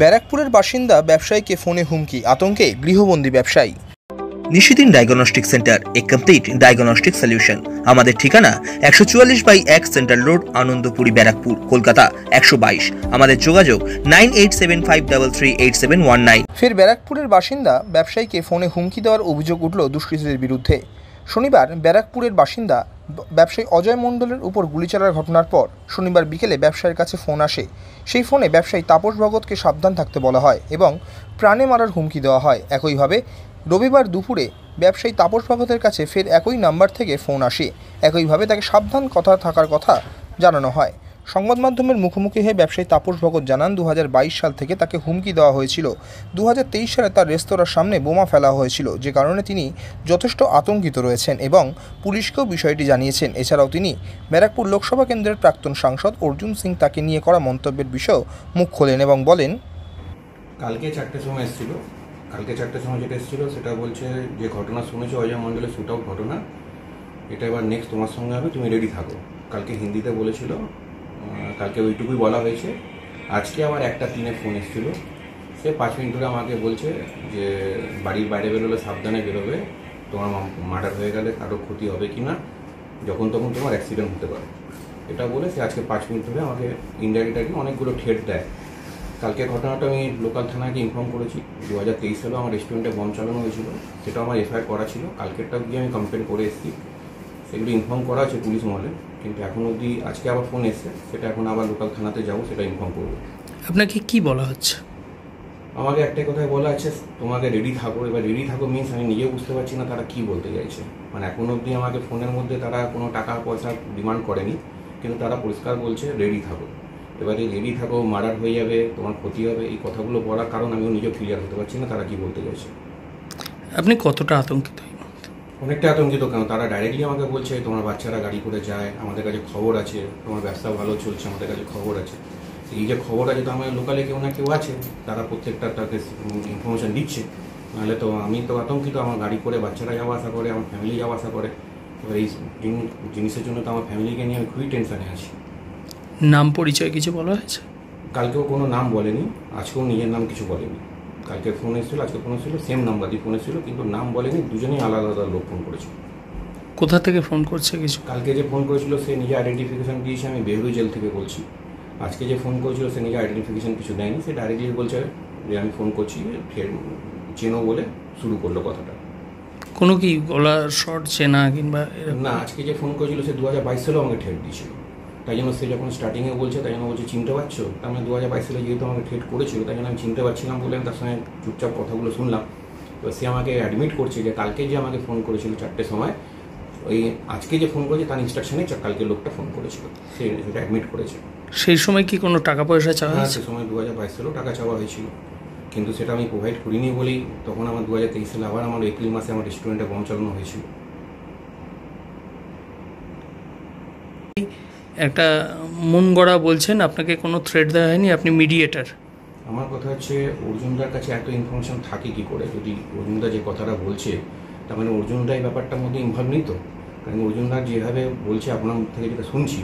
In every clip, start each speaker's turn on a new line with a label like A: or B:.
A: ব্যারাকপুরের বাসিন্দা ব্যবসায়ীকে ফোনে হুমকি, আতঙ্কে গৃহবন্দী ব্যবসায়ী।
B: নিশিদিন ডায়াগনস্টিক সেন্টার, এ কমপ্লিট ডায়াগনস্টিক সলিউশন। আমাদের ঠিকানা 144/1 সেন্ট্রাল রোড, আনন্দপুরি, ব্যারাকপুর, কলকাতা 122। আমাদের যোগাযোগ 9875338719।
A: ফের ব্যারাকপুরের বাসিন্দা ব্যবসায়ীকে ফোনে হুমকি দেওয়ার অভিযোগ উঠল দুষ্কৃতীদের বিরুদ্ধে। শনিবার ব্যারাকপুরের বাসিন্দা ব্যবসায়ী অজয় মণ্ডলের উপর গুলি চালার ঘটনার পর শনিবার বিকেলে ব্যবসায়ীর কাছে ফোন আসে। সেই ফোনে ব্যবসায়ী তাপস ভগতকে সাবধান থাকতে বলা হয় এবং প্রাণে মারার হুমকি দেওয়া হয়। একইভাবে রবিবার দুপুরে ব্যবসায়ী তাপস ভগতের কাছে ফের একই নাম্বার থেকে ফোন আসে। একইভাবে তাকে সাবধান থাকার কথা জানানো হয়। সংবাদ মাধ্যমের মুখোমুখি হয়ে ব্যবসায়ী তাপস ভগত জানান, 2022 সাল থেকে তাকে হুমকি দেওয়া হয়েছিল। 2023 সালে তার রেস্তোরাঁর সামনে বোমা ফেলা হয়েছিল, যে কারণে তিনি যথেষ্ট আতঙ্কিত রয়েছেন এবং পুলিশকেও বিষয়টি জানিয়েছেন। এছাড়াও তিনি ব্যারাকপুর লোকসভা কেন্দ্রের প্রাক্তন সাংসদ অর্জুন সিং তাকে নিয়ে করা মন্তব্যের বিষয়েও মুখ খোলেন এবং বলেন,
C: কালকে 4টের সময় এসেছিল। কালকে 4টের সময় যেটা এসেছিল সেটা বলছে যে ঘটনা শুনেছো অজয় মণ্ডলের শ্যুট আউট ঘটনা, এটা এবার নেক্সট তোমার সঙ্গে হবে, তুমি রেডি থাকো। কালকে হিন্দিতে বলেছিল, কালকে ওইটুকুই বলা হয়েছে। আজকে আবার 1:03 ফোন এসেছিলো। সে 5 মিনিট ধরে আমাকে বলছে যে বাড়ির বাইরে বেরোলে সাবধানে বেরোবে, তোমার মার্ডার হয়ে গেলে কারো ক্ষতি হবে কি না, যখন তখন তোমার অ্যাক্সিডেন্ট হতে পারে, এটা বলে সে আজকে 5 মিনিট ধরে আমাকে ইনডাইরেক্টলি অনেকগুলো থ্রেট দেয়। কালকে ঘটনাটা আমি লোকাল থানাকে ইনফর্ম করেছি। 2023 সালেও আমার রেস্টুরেন্টে বম চালানো হয়েছিল, সেটাও আমার এফআইআর করা ছিল। কালকেরটা গিয়ে আমি কমপ্লেন করে এসেছি, সেগুলো ইনফর্ম করা আছে পুলিশ মহলে, কিন্তু এখন অবধি আজকে আবার ফোন এসছে, সেটা এখন আবার লোকাল থানাতে যাবো, সেটা ইনফর্ম করবো।
D: আপনাকে কি বলা হচ্ছে?
C: আমাকে একটাই কথাই বলা আছে, তোমাকে রেডি থাকো। এবার রেডি থাকো মিনস আমি নিজেও বুঝতে পারছি না তারা কি বলতে চাইছে। মানে এখন অবধি আমাকে ফোনের মধ্যে তারা কোনো টাকা পয়সা ডিমান্ড করেনি, কিন্তু তারা পরিষ্কার বলছে রেডি থাকো। এবারে রেডি থাকো, মার্ডার হয়ে যাবে, তোমার ক্ষতি হবে, এই কথাগুলো বলার কারণ আমিও নিজেও ক্লিয়ার হতে পারছি না তারা কি বলতে চাইছে।
D: আপনি কতটা আতঙ্কিত?
C: অনেকটা আতঙ্কিত। কেন, তারা ডাইরেক্টলি আমাকে বলছে তোমার বাচ্চারা গাড়ি করে যায়, আমাদের কাছে খবর আছে, তোমার ব্যবসা ভালো চলছে, আমাদের কাছে খবর আছে। এই যে খবর আছে, তো আমার লোকালে কেউ না কেউ আছে, তারা প্রত্যেকটা তাকে ইনফরমেশান দিচ্ছে। নাহলে তো আমি তো আতঙ্কিত, আমার গাড়ি করে বাচ্চারা যাওয়া আসা করে, আমার ফ্যামিলি যাওয়া আসা করে। এবার এই জিনিসের জন্য তো আমার ফ্যামিলিকে নিয়ে আমি খুবই টেনশানে আছি।
D: নাম পরিচয় কিছু বলা হয়েছে?
C: কালকেও কোনো নাম বলেনি, আজকেও নিজের নাম কিছু বলেনি। কালকে ফোন এসেছিলো, আজকে ফোন এসেছিলো, সেম নাম্বার দিয়ে ফোন এসেছিলো, কিন্তু নাম বলেনি। দুজনেই আলাদা আলাদা লোক ফোন করেছিল।
D: কোথা থেকে ফোন করছে কিছু?
C: কালকে যে ফোন করেছিল সে নিজে আইডেন্টিফিকেশান দিয়েছে, আমি বেহুরি জেল থেকে বলছি। আজকে যে ফোন করেছিল সে নিজে আইডেন্টিফিকেশান কিছু দেয়নি, সে ডাইরেক্টলি বলছে যে আমি ফোন করছি, ফের চেনো বলে শুরু করলো কথাটা।
D: কোনো কি গলার শর্ট চেনা কিংবা
C: না, আজকে যে ফোন করেছিল সে 2022 সালেও আমাকে ঠেট দিয়েছিল। তাই জন্য সে যখন স্টার্টিংয়ে বলছে, তাই জন্য বলছে চিনতে পারছো। তার মানে 2022 সালে যেহেতু আমাকে ঠেট করেছিল, তাই জন্য আমি চিনতে পারছিলাম বলে আমি তার সঙ্গে চুপচাপ কথাগুলো শুনলাম। তো সে আমাকে অ্যাডমিট করছে যে কালকে যে আমাকে ফোন করেছিল 4টের সময়, ওই আজকে যে ফোন করেছে তার ইনস্ট্রাকশনে কালকে লোকটা ফোন করেছিল, সে সেটা অ্যাডমিট করেছে।
D: সেই সময় কি কোনো টাকা পয়সা চাওয়া হয়েছে?
C: সে সময় 2022 সালেও টাকা চাওয়া হয়েছিল, কিন্তু সেটা আমি প্রোভাইড করিনি বলেই তখন আমার 2023 সালে আবার আমার এপ্রিল মাসে আমার রেস্টুরেন্টে বম চালানো হয়েছিল।
D: একটা মন গড়া বলছেন, আপনাকে কোনো থ্রেট দেওয়া হয়নি, আপনি মিডিয়েটার।
C: আমার কথা হচ্ছে অর্জুনদার কাছে এত ইনফরমেশন থাকে কি করে? যদি অর্জুনদা যে কথাটা বলছে, তার মানে অর্জুনদা এই ব্যাপারটার মধ্যে ইনভলভ নেই তো? কারণ অর্জুনদা যেভাবে বলছে আপনার থেকে যেটা শুনছি,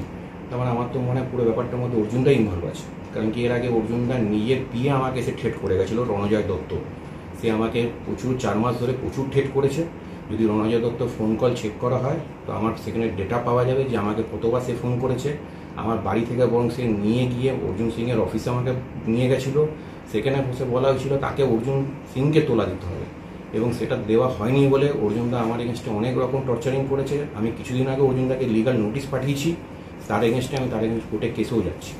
C: তার মানে আমার তো মনে হয় পুরো ব্যাপারটার মধ্যে অর্জুনদাই ইনভলভ আছে। কারণ কি, এর আগে অর্জুনদা নিজের পিয়ে আমাকে সে ঠেট করে গেছিলো, রণজয় দত্ত। সে আমাকে প্রচুর 4 মাস ধরে প্রচুর ঠেট করেছে। যদি Ranajoy Dutta phone call check করা হয় তো আমার সেখানে ডেটা পাওয়া যাবে যে আমাকে কতবার সে ফোন করেছে। আমার বাড়ি থেকে বরং সে নিয়ে গিয়ে অর্জুন সিংয়ের অফিসে আমাকে নিয়ে গেছিলো। সেখানে বসে বলা হয়েছিল তাকে অর্জুন সিংকে তোলা দিতে হবে, এবং সেটা দেওয়া হয়নি বলে অর্জুনদা আমার এগেনস্টে অনেক রকম টর্চারিং করেছে। আমি কিছুদিন আগে অর্জুনদাকে লিগাল নোটিশ পাঠিয়েছি, তার এগেনস্টে আমি তার এগেনস্ট কোর্টে কেসেও যাচ্ছি।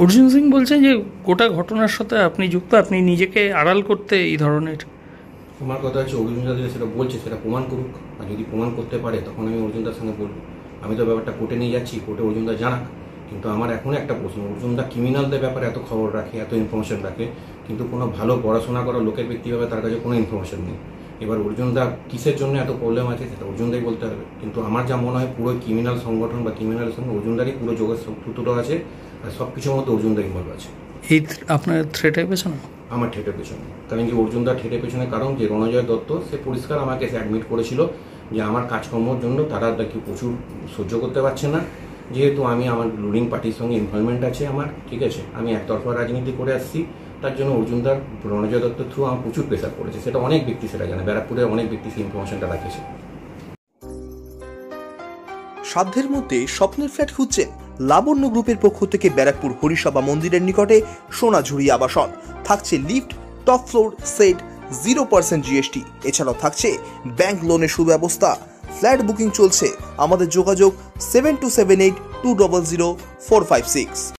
D: অর্জুন সিং বলছেন যে গোটা ঘটনার সাথে আপনি যুক্ত, আপনি নিজেকে আড়াল করতে এই ধরনের।
C: আমার কথা হচ্ছে অর্জুনদা যে সেটা বলছে সেটা প্রমাণ করুক, আর যদি প্রমাণ করতে পারে তখন আমি অর্জুনদার সঙ্গে বলবো। আমি তো ব্যাপারটা কোর্টে নিয়ে যাচ্ছি, কোর্টে অর্জুনদা জানাক। কিন্তু আমার এখনও একটা প্রশ্ন, অর্জুনদা ক্রিমিনালদের ব্যাপারে এত খবর রাখে, এত ইনফরমেশন রাখে, কিন্তু কোনো ভালো পড়াশোনা করা লোকের ব্যক্তিভাবে তার কাছে কোনো ইনফরমেশন নেই। এবার অর্জুনদা কিসের জন্য এত প্রবলেম আছে সেটা অর্জুনদাই বলতে হবে। কিন্তু আমার যা মনে হয় পুরো ক্রিমিনাল সংগঠন বা ক্রিমিনালের সঙ্গে অর্জুনদারই পুরো যোগাযোগ আছে, আর সব কিছুর মধ্যে অর্জুনদা ইনভলভ আছে।
D: এই আপনার থ্রেটের পেছনে?
C: আমার ঠেটের পেছনে। কারণ কি, অর্জুনদার ঠেটের পেছনে কারণ যে রণজয় দত্ত সে পরিষ্কার আমাকে সে অ্যাডমিট করেছিল যে আমার কাজকর্মের জন্য তারা কি প্রচুর সহ্য করতে পারছে না, যেহেতু আমি আমার রুলিং পার্টির সঙ্গে ইনভলভমেন্ট আছে আমার, ঠিক আছে, আমি একতরফা রাজনীতি করে আসছি, তার জন্য অর্জুনদার রণজয় দত্ত থ্রু আমার প্রচুর প্রেসার পড়েছে। সেটা অনেক ব্যক্তি সেটা জানে, ব্যারাকপুরের অনেক ব্যক্তি সেই ইনফরমেশনটা রাখেছে।
B: সাধ্যের মধ্যে স্বপ্নের ফ্ল্যাট খুঁজছেন? লাবণ্য গ্রুপের পক্ষ থেকে ব্যারাকপুর হরিসভা মন্দিরের নিকটে সোনাঝুরি আবাসন। থাকছে lift, top floor, set, 0% GST। এছাড়াও থাকছে ব্যাংক লোনের সুব্যবস্থা। ফ্ল্যাট বুকিং চলছে। আমাদের যোগাযোগ 7278 200 456।